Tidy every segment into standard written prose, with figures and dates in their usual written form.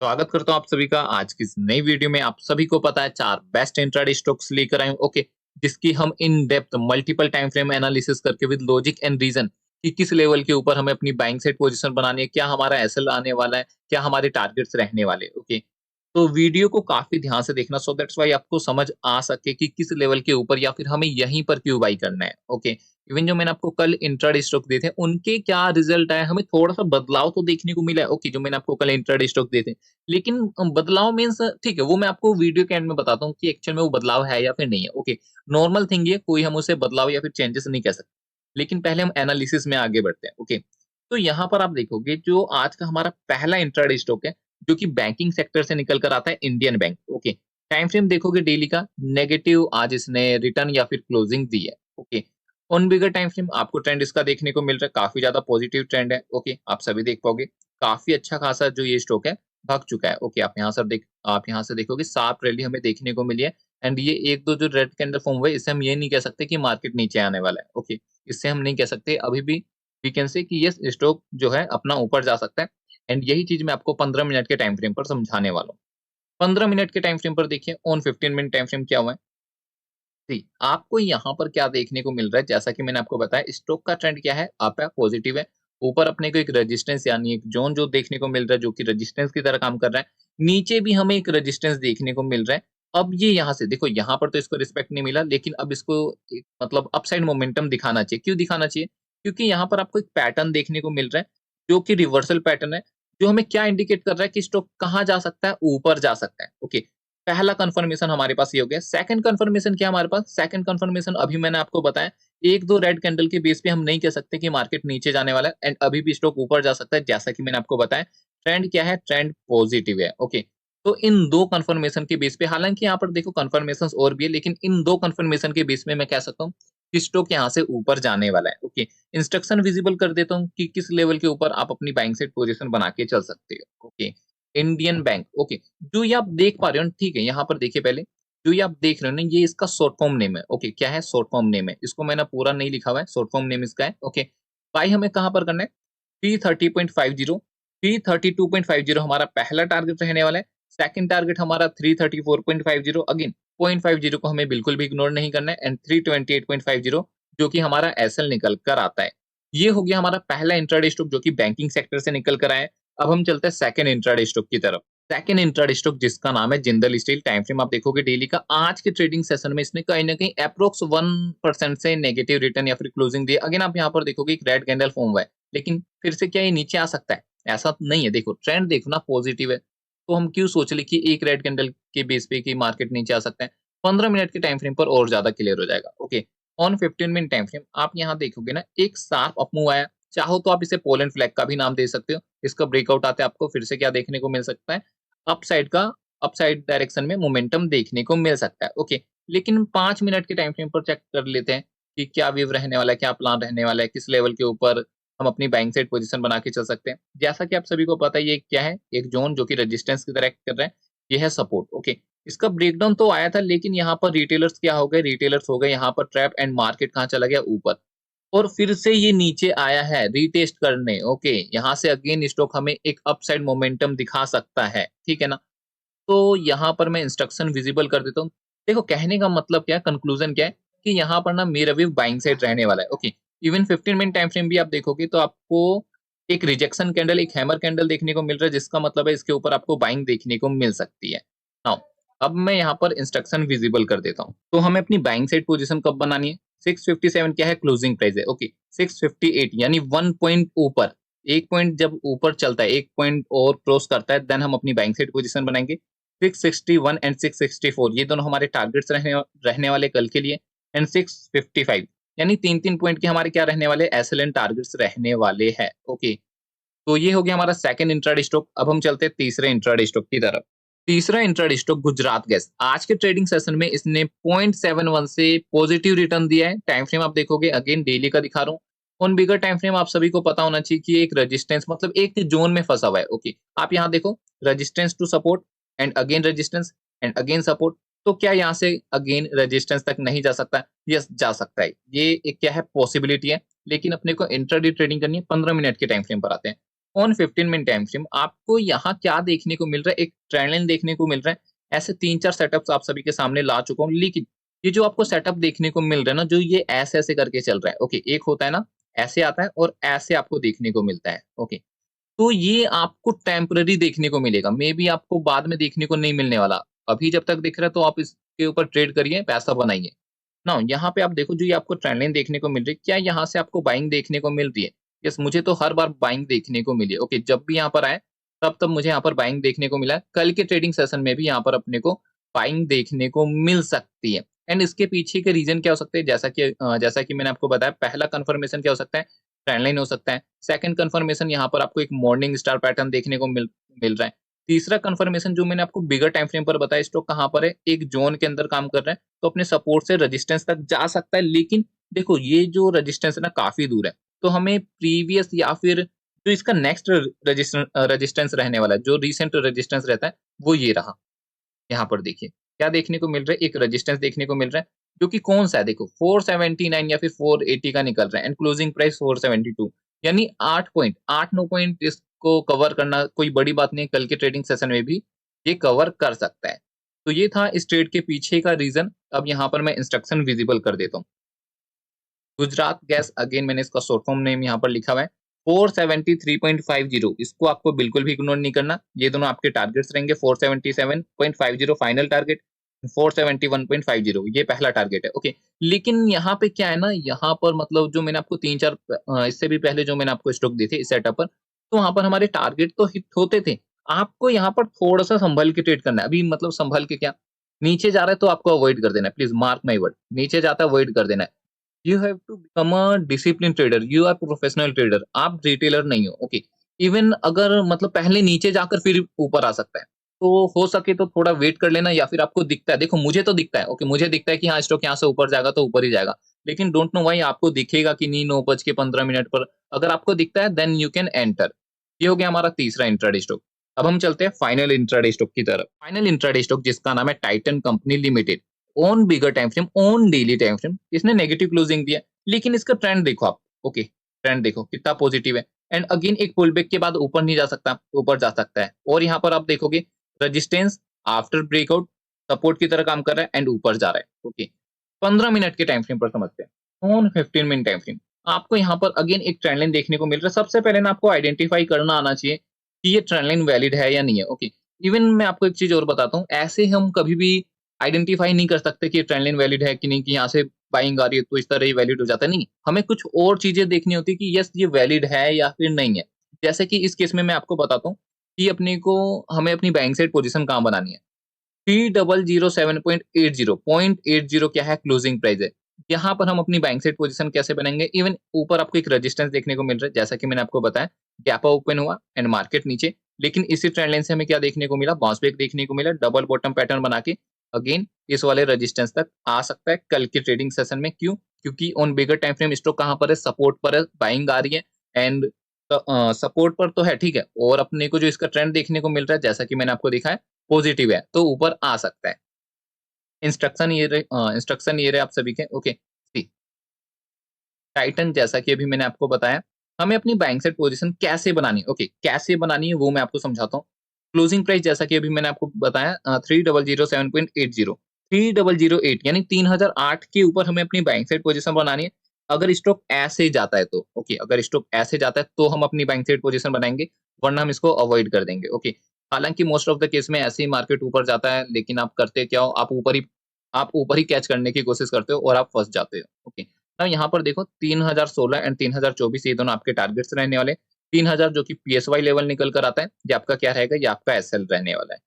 स्वागत करता हूँ आप सभी का आज की इस नई वीडियो में। आप सभी को पता है 4 बेस्ट इंट्राडे स्टॉक्स लेकर आए हूँ, ओके, जिसकी हम in depth multiple time frame analysis करके विद लॉजिक एंड रीजन कि किस लेवल के ऊपर हमें अपनी बाइंग साइड पोजीशन बनानी है, क्या हमारा एसएल आने वाला है, क्या हमारे टारगेट्स रहने वाले हैं, ओके। तो वीडियो को काफी ध्यान से देखना सो दैट्स वाई आपको समझ आ सके कि किस लेवल के ऊपर या फिर हमें यहीं पर क्यों बाई करना है, ओके। इवन जो मैंने आपको कल इंट्राडे स्टॉक दिए थे उनके क्या रिजल्ट आए, हमें थोड़ा सा बदलाव तो देखने को मिला है, ओके। जो मैंने आपको कल इंट्राडे स्टॉक दिए थे, लेकिन बदलाव मीन्स ठीक है, वो मैं आपको वीडियो के एंड में बताता हूँ कि एक्चुअल में वो बदलाव है या फिर नहीं है, ओके। नॉर्मल थिंग ये कोई हम उसे बदलाव या फिर चेंजेस नहीं कह सकते, लेकिन पहले हम एनालिसिस में आगे बढ़ते हैं, ओके। तो यहाँ पर आप देखोगे जो आज का हमारा पहला इंट्राडे स्टॉक है, जो कि बैंकिंग सेक्टर से निकल कर आता है, Indian bank, okay. Time frame देखोगे डेली का नेगेटिव आज इसने रिटर्न या फिर क्लोजिंग दी है, okay. On bigger time frame आपको ट्रेंड इसका देखने को मिल रहा है, काफी ज्यादा पॉजिटिव ट्रेंड है, ओके। आप सभी देख पाओगे काफी अच्छा खासा जो ये स्टॉक है भाग चुका है। ओके, आप यहाँ से देखोगे शार्प रैली हमें देखने को मिली है। एंड ये 1-2 जो रेड कैंडल फॉर्म हुए, इससे हम ये नहीं कह सकते कि मार्केट नीचे आने वाला है। ओके, इससे हम नहीं कह सकते अभी भी वी कैन से कि ये स्टॉक जो है अपना ऊपर जा सकता है। एंड यही चीज़ मैं आपको 15 मिनट के टाइम फ्रेम पर समझाने वाला हूँ। 15 मिनट के टाइम फ्रेम पर देखिए ऑन 15 मिनट टाइम फ्रेम क्या हुआ है। जी, आपको यहाँ पर क्या देखने को मिल रहा है, जैसा कि मैंने आपको बताया स्टॉक का ट्रेंड क्या है, अप है, पॉजिटिव है। ऊपर अपने को एक रेजिस्टेंस यानी एक ज़ोन जो देखने को मिल रहा है, जो कि रेजिस्टेंस की तरह काम कर रहा है। नीचे भी हमें एक रेजिस्टेंस देखने को मिल रहा है। अब ये यहाँ से देखो, यहाँ पर तो इसको रिस्पेक्ट नहीं मिला, लेकिन अब इसको एक मतलब अपसाइड मोमेंटम दिखाना चाहिए। क्यों दिखाना चाहिए? क्योंकि यहाँ पर आपको एक पैटर्न देखने को मिल रहा है, जो कि रिवर्सल पैटर्न है, जो हमें क्या इंडिकेट कर रहा है कि स्टॉक कहाँ जा सकता है? ऊपर जा सकता है। ओके, पहला कंफर्मेशन हमारे पास ये हो गया। सेकंड कंफर्मेशन क्या है हमारे पास? सेकंड कंफर्मेशन अभी मैंने आपको बताया, 1-2 रेड कैंडल के बेस पे हम नहीं कह सकते कि मार्केट नीचे जाने वाला है एंड अभी भी स्टॉक ऊपर जा सकता है, जैसा कि मैंने आपको बताया। ट्रेंड क्या है? ट्रेंड पॉजिटिव है, ओके। तो इन 2 कंफर्मेशन के बेस पे, हालाँकि यहाँ पर देखो कंफर्मेशंस और भी है, लेकिन इन 2 कंफर्मेशन के बेस में मैं कह सकता हूँ कि स्टॉक यहाँ से ऊपर जाने वाला है, ओके। इंस्ट्रक्शन विजिबल कर देता हूँ कि किस लेवल के ऊपर आप अपनी बाइंग साइड पोजीशन बना के चल सकते हो, ओके। Indian bank, okay. जो ये आप देख पा रहे हो ना, ठीक है, यहाँ पर देखिए पहले, जो ये आप देख रहे हो ना, ये इसका शॉर्ट फॉर्म नेम है, ओके। क्या है? शॉर्ट फॉर्म नेम है। इसको मैंने पूरा नहीं लिखा हुआ है, शॉर्ट फॉर्म नेम इसका है, ओके। बाय हमें कहाँ पर करना है? 330.50, 332.50 हमारा पहला टारगेट रहने वाला है। सेकंड टारगेट हमारा 334.50, अगेन 0.50 को हमें बिल्कुल भी इग्नोर नहीं करना है एंड 328.50 जो कि हमारा एसएल निकल कर आता है। ये हो गया हमारा पहला इंट्राडे स्टॉक जो कि बैंकिंग सेक्टर से निकल कर आया है। अब हम चलते हैं सेकंड इंट्राडे स्टॉक की तरफ। सेकंड इंट्राडे स्टॉक जिसका नाम है जिंदल स्टील, टाइम फ्रेम आप देखोगे डेली का, आज के ट्रेडिंग सेशन में इसने कहीं ना कहीं अप्रोक्स 1% से नेगेटिव रिटर्न या फिर क्लोजिंग दी। अगेन आप यहाँ पर देखोगे एक रेड कैंडल फॉर्म हुआ है, लेकिन फिर से क्या ये नीचे आ सकता है? ऐसा नहीं है। देखो ट्रेंड देखो ना, पॉजिटिव है, तो हम क्यों सोच ले कि एक रेड कैंडल के बेस पे कि मार्केट नीचे आ सकता है। 15 मिनट के टाइम फ्रेम पर और ज्यादा क्लियर हो जाएगा, okay. On 15 minute time frame आप यहाँ देखोगे ना, एक शार्प अप मूव आया। चाहो तो आप इसे पोलैंड फ्लैग का भी नाम दे सकते हो। इसका ब्रेकआउट आते आपको फिर से क्या देखने को मिल सकता है? अपसाइड का अपसाइड डायरेक्शन में मोमेंटम देखने को मिल सकता है, ओके। लेकिन 5 मिनट के टाइम फ्रेम पर चेक कर लेते हैं कि क्या व्यू रहने वाला है, क्या प्लान रहने वाला है, किस लेवल के ऊपर हम अपनी बाइंग साइड पोजीशन बना के चल सकते हैं। जैसा कि आप सभी को पता है, ये क्या है? एक ज़ोन जो कि रेजिस्टेंस की तरह एक्ट कर रहा है। ये है सपोर्ट, ओके। इसका ब्रेकडाउन तो आया था, लेकिन यहाँ पर रिटेलर्स क्या हो गए? रिटेलर्स हो गए यहाँ पर ट्रैप एंड मार्केट कहाँ चला गया? ऊपर। और फिर से ये नीचे आया है रीटेस्ट करने, ओके। यहाँ से अगेन स्टॉक हमें एक अपसाइड मोमेंटम दिखा सकता है, ठीक है ना? तो यहाँ पर मैं इंस्ट्रक्शन विजिबल कर देता हूँ। देखो कहने का मतलब क्या है, कंक्लूजन क्या है कि यहाँ पर ना मेरा व्यू बाइंग साइड रहने वाला है, okay. Even 15 minute time frame भी आप देखोगे तो आपको एक रिजेक्शन कैंडल, एक हैमर कैंडल देखने को मिल रहा है, जिसका मतलब है इसके ऊपर आपको बाइंग देखने को मिल सकती है। नाउ अब मैं यहाँ पर इंस्ट्रक्शन विजिबल कर देता हूँ। तो हमें अपनी बाइंग साइड पोजीशन कब बनानी है? 657 क्या है? क्लोजिंग प्राइस है, ओके। 658 यानी 1 पॉइंट ऊपर, 1 पॉइंट जब ऊपर चलता है, 1 पॉइंट और क्रॉस करता है, देन हम अपनी बाइंग साइड पोजीशन बनाएंगे। 661 एंड 664 ये दोनों हमारे टारगेट्स रहने रहने वाले कल के लिए। एंड 655 यानी 3-3 पॉइंट के हमारे क्या रहने वाले? एसएलएन टारगेट्स रहने वाले हैं, ओके। तो ये हो गया हमारा सेकंड इंट्राडे स्टॉक। अब हम चलते हैं तीसरे इंट्राडे स्टॉक की तरफ। तीसरा इंट्राडे स्टॉक गुजरात गैस। आज के ट्रेडिंग सेशन में इसने 0.71 से पॉजिटिव रिटर्न दिया है। टाइम फ्रेम आप देखोगे, अगेन डेली का दिखा रहा हूँ। ऑन बिगर टाइम फ्रेम आप सभी को पता होना चाहिए कि एक रेजिस्टेंस मतलब एक जोन में फंसा हुआ है, ओके। आप यहाँ देखो, resistance to support and again resistance and again support. तो क्या यहाँ से अगेन रेजिस्टेंस तक नहीं जा सकता? यस, जा सकता है। ये एक क्या है? पॉसिबिलिटी है। लेकिन अपने को इंट्राडे ट्रेडिंग करनी है। 15 मिनट के टाइम फ्रेम पर आते हैं। ऑन 15 मिनट टाइम फ्रेम आपको यहाँ क्या देखने को मिल रहा है, एक ट्रेंड लाइन देखने को मिल रहा है। ऐसे 3-4 सेटअप्स आप सभी के सामने ला चुका हूँ, लेकिन ये जो आपको सेटअप देखने को मिल रहा है ना, जो ये ऐसे-ऐसे करके चल रहा है, ओके, एक होता है ना, ऐसे आता है और ऐसे आपको देखने को मिलता है, ओके। तो ये आपको टेम्परेरी देखने को मिलेगा, मे बी आपको बाद में देखने को नहीं मिलने वाला। अभी जब तक दिख रहा है तो आप इसके ऊपर ट्रेड करिए, पैसा बनाइए। नाउ यहाँ पे आप देखो जो ये आपको ट्रेंड लाइन देखने को मिल रही है, क्या यहाँ से आपको बाइंग देखने को मिल रही है? यस, मुझे तो हर बार बाइंग देखने को मिली है। ओके, जब भी यहाँ पर आए, तब-तब मुझे यहाँ पर बाइंग देखने को मिला है। कल के ट्रेडिंग सेशन में भी यहाँ पर अपने को बाइंग देखने को मिल सकती है। एंड इसके पीछे के रीज़न क्या हो सकते हैं? जैसा कि मैंने आपको बताया, पहला कन्फर्मेशन क्या हो सकता है? ट्रेंड लाइन हो सकता है। सेकंड कन्फर्मेशन यहाँ पर आपको एक मॉर्निंग स्टार पैटर्न देखने को मिल मिल रहा है। तीसरा कन्फर्मेशन जो मैंने आपको बिगर टाइम फ्रेम पर बताया, स्टॉक कहाँ पर है? एक ज़ोन के अंदर काम कर रहा है। तो अपने सपोर्ट से रेजिस्टेंस तक जा सकता है, लेकिन देखो ये जो रेजिस्टेंस है ना, काफ़ी दूर है। तो हमें प्रीवियस या फिर जो इसका नेक्स्ट रेजिस्टेंस रहने वाला है, जो रीसेंट रेजिस्टेंस रहता है, वो ये रहा। यहाँ पर देखिए, क्या देखने को मिल रहा है? एक रेजिस्टेंस देखने को मिल रहा है, जो कि कौन-सा है? देखो 479 या फिर 480 का निकल रहा है एंड क्लोजिंग प्राइस 472, यानी 8 पॉइंट, 8-9 पॉइंट इसको कवर करना कोई बड़ी बात नहीं है, कल के ट्रेडिंग सेशन में भी ये कवर कर सकता है। तो ये था इस ट्रेड के पीछे का रीज़न। अब यहाँ पर मैं इंस्ट्रक्शन विज़िबल कर देता हूँ। गुजरात गैस, अगेन मैंने इसका शॉर्ट फॉर्म नेम यहाँ पर लिखा हुआ है, 473.50, इसको आपको बिल्कुल भी इग्नोर नहीं करना। ये दोनों आपके टारगेट्स रहेंगे, 477.50 फाइनल टारगेट, 471.50 ये पहला टारगेट है, ओके। लेकिन यहाँ पे क्या है ना, यहाँ पर मतलब जो मैंने आपको 3-4 इससे भी पहले जो मैंने आपको स्टॉक दिए थे इस सेटअप पर, तो वहाँ पर हमारे टारगेट तो हिट होते थे। आपको यहाँ पर थोड़ा-सा संभल के ट्रेड करना है। अभी मतलब संभल के क्या, नीचे जा रहा है तो आपको अवॉइड कर देना है, प्लीज़ मार्क माय वर्ड, नीचे जाता है अवॉइड कर देना है। You have to become a discipline trader, you are professional trader, आप रिटेलर नहीं हो, ओके। इवन अगर मतलब पहले नीचे जाकर फिर ऊपर आ सकता है, तो हो सके तो थोड़ा वेट कर लेना, या फिर आपको दिखता है, देखो मुझे तो दिखता है, ओके, मुझे दिखता है कि हाँ स्टॉक यहाँ से ऊपर जाएगा तो ऊपर ही जाएगा, लेकिन डोंट नो व्हाई आपको दिखेगा कि नहीं 9:15 पर, अगर आपको दिखता है देन यू कैन एंटर। ये हो गया हमारा तीसरा इंट्राडे स्टॉक। अब हम चलते हैं फाइनल इंट्राडे स्टॉक की तरफ। फाइनल इंट्राडे स्टॉक जिसका नाम है Titan company limited, on bigger time frame, on daily time frame, इसने नेगेटिव क्लोजिंग दिया, लेकिन इसका ट्रेंड देखो आप, ओके, ट्रेंड देखो कितना पॉजिटिव है। एंड अगेन एक पुल बैक के बाद ऊपर नहीं जा सकता, ऊपर जा सकता है। और यहाँ पर आप देखोगे रेजिस्टेंस आफ्टर ब्रेकआउट सपोर्ट की तरह काम कर रहा है एंड ऊपर जा रहा है, ओके। 15 मिनट के टाइम फ्रेम पर समझते हैं, ऑन 15 मिनट टाइम फ्रेम आपको यहाँ पर अगेन एक ट्रेंड लाइन देखने को मिल रहा है। सबसे पहले ना आपको आइडेंटिफाई करना आना चाहिए कि ये ट्रेंड लाइन वैलिड है या नहीं है, ओके। इवन मैं आपको एक चीज और बताता हूँ, ऐसे हम कभी भी आइडेंटिफाई नहीं कर सकते कि ट्रेंड लाइन वैलिड है कि नहीं, कि यहाँ से बाइंग आ रही है तो इस तरह ही वैलिड हो जाता है, नहीं। हमें कुछ और चीजें देखनी होती है कि यस ये वैलिड है या फिर नहीं है। जैसे कि इस केस में मैं आपको बताता हूँ कि अपने को हमें अपनी बाइंग साइड पोजीशन कहाँ बनानी है। 3007.80 क्या है, क्लोजिंग प्राइस है। यहाँ पर हम अपनी बाइंग साइड पोजीशन कैसे बनाएंगे? इवन ऊपर आपको एक रेजिस्टेंस देखने को मिल रहा है, जैसा कि मैंने आपको बताया, गैप ओपन हुआ एंड मार्केट नीचे, लेकिन इसी ट्रेंड लाइन से हमें क्या देखने को मिला, बाउंस बैक देखने को मिला, डबल बॉटम पैटर्न बना के अगेन इस वाले रेजिस्टेंस तक आ सकता है कल के ट्रेडिंग सेशन में। क्यों? क्योंकि on bigger time frame stock कहाँ पर है, सपोर्ट पर है, बाइंग आ रही है एंड सपोर्ट पर तो है, ठीक है, और अपने को जो इसका ट्रेंड देखने को मिल रहा है, जैसा कि मैंने आपको दिखाया, पॉजिटिव है, तो ऊपर आ सकता है। इंस्ट्रक्शन ये रहे आप सभी के, ओके। सी टाइटन, जैसा कि अभी मैंने आपको बताया, हमें अपनी बाइंग साइड पोजीशन कैसे बनानी है, ओके, कैसे बनानी है वो मैं आपको समझाता हूँ। क्लोजिंग प्राइस जैसा कि अभी मैंने आपको बताया, 3007.80, 3008 यानी 3008 के ऊपर हमें अपनी बाइंग साइड पोजीशन बनानी है। अगर स्टॉक ऐसे जाता है तो ओके, अगर स्टॉक ऐसे जाता है तो हम अपनी बाइंग साइड पोजीशन बनाएंगे, वरना हम इसको अवॉइड कर देंगे, ओके। हालांकि मोस्ट ऑफ द केस में ऐसे ही मार्केट ऊपर जाता है, लेकिन आप करते क्या हो, आप ऊपर ही कैच करने की कोशिश करते हो और आप फंस जाते हो, ओके। अब यहाँ पर देखो 3016 एंड 3024 ये दोनों आपके टारगेट्स रहने वाले। 3000 जो कि पीएसवाई लेवल निकल कर आता है, ये आपका क्या रहेगा, ये आपका एसएल रहने वाला है।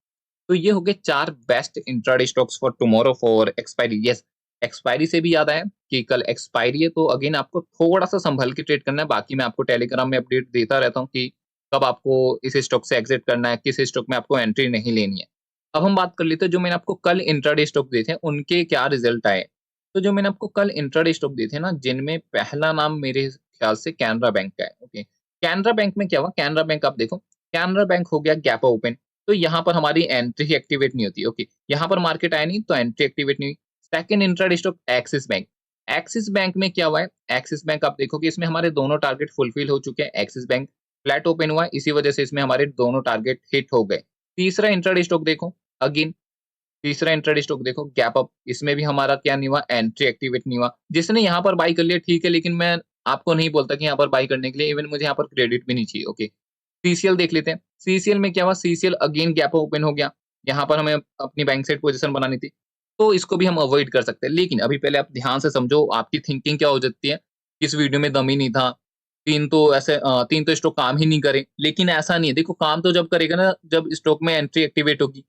तो ये हो गए 4 best intraday stocks for tomorrow for expiry. Yes, expiry से भी याद आया कि कल एक्सपायरी है, तो अगेन आपको थोड़ा-सा संभल के ट्रेड करना है। बाकी मैं आपको टेलीग्राम में अपडेट देता रहता हूँ कि कब आपको इस स्टॉक से एग्जिट करना है, किस स्टॉक में आपको एंट्री नहीं लेनी है। अब हम बात कर लेते हैं जो मैंने आपको कल इंट्राडे स्टॉक दिए थे, उनके क्या रिजल्ट आए। तो जो मैंने आपको कल इंट्राडे स्टॉक दिए थे ना, जिनमें पहला नाम मेरे ख्याल से कैनरा बैंक का है, ओके। कैनरा बैंक में क्या हुआ, कैनरा बैंक आप देखो, कैनरा बैंक हो गया गैप ओपन, तो यहाँ पर हमारी एंट्री ही एक्टिवेट नहीं होती, ओके। यहाँ पर मार्केट आया नहीं तो एंट्री एक्टिवेट नहीं हुई। Second intraday stock axis bank. Axis bank में क्या हुआ है, एक्सिस बैंक आप देखोगे इसमें हमारे दोनों टारगेट फुलफिल हो चुके हैं। एक्सिस बैंक फ्लैट ओपन हुआ, इसी वजह से इसमें हमारे दोनों टारगेट हिट हो गए। तीसरा इंट्राडे स्टॉक देखो, अगेन तीसरा इंट्राडे स्टॉक देखो, गैप अप, इसमें भी हमारा क्या नहीं हुआ, एंट्री एक्टिवेट नहीं हुआ। जिसने यहाँ पर बाय कर लिया ठीक है, लेकिन मैं आपको नहीं बोलता कि यहाँ पर बाय करने के लिए, इवन मुझे यहाँ पर क्रेडिट भी नहीं चाहिए, ओके। सीसीएल देख लेते हैं, सीसीएल में क्या हुआ, सीसीएल अगेन गैप ओपन हो गया, यहाँ पर हमें अपनी बैंक साइड पोजीशन बनानी थी, तो इसको भी हम अवॉइड कर सकते हैं। लेकिन अभी पहले आप ध्यान से समझो आपकी थिंकिंग क्या हो जाती है, इस वीडियो में दम ही नहीं था, 3 तो स्टॉक काम ही नहीं करे, लेकिन ऐसा नहीं है, देखो काम तो जब करेगा ना जब स्टॉक में एंट्री एक्टिवेट होगी।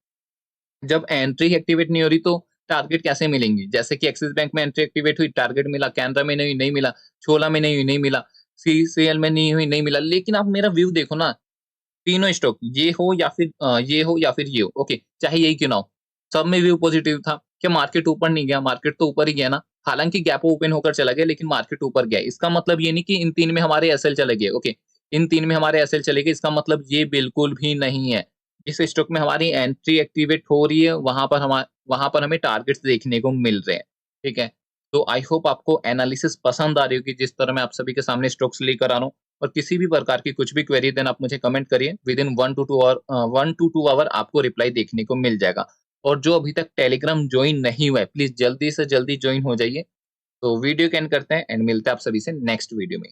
जब एंट्री एक्टिवेट नहीं हो रही तो टारगेट कैसे मिलेंगे? जैसे कि एक्सिस बैंक में एंट्री एक्टिवेट हुई, टारगेट मिला, कैनरा में नहीं मिला, छोला में नहीं हुई, नहीं मिला, सीसीएल में नहीं हुई, नहीं मिला। लेकिन आप मेरा व्यू देखो ना, तीनों स्टॉक ये हो या फिर ये हो या फिर ये हो, ओके, चाहे यही क्यों ना हो, सब में व्यू पॉजिटिव था। क्या मार्केट ऊपर नहीं गया? मार्केट तो ऊपर ही गया ना। हालाँकि गैप ओपन होकर चला गया, लेकिन मार्केट ऊपर गया। इसका मतलब ये नहीं कि इन 3 में हमारे एसएल चले गए, ओके। इन 3 में हमारे एसएल चले गए, इसका मतलब ये बिल्कुल भी नहीं है। जिस स्टॉक में हमारी एंट्री एक्टिवेट हो रही है, वहाँ पर हमें टारगेट्स देखने को मिल रहे हैं, ठीक है? तो आई होप आपको एनालिसिस पसंद आ रही होगी, जिस तरह मैं आप सभी के सामने स्टॉक्स लेकर आ रहा हूँ। और किसी भी प्रकार की कुछ भी क्वेरी देन आप मुझे कमेंट करिए, विद इन 1 टू 2 आवर आपको रिप्लाई देखने को मिल जाएगा। और जो अभी तक टेलीग्राम जॉइन नहीं हुआ है, प्लीज़ जल्दी से जल्दी जॉइन हो जाइए। तो वीडियो को एंड करते हैं एंड मिलते हैं आप सभी से नेक्स्ट वीडियो में।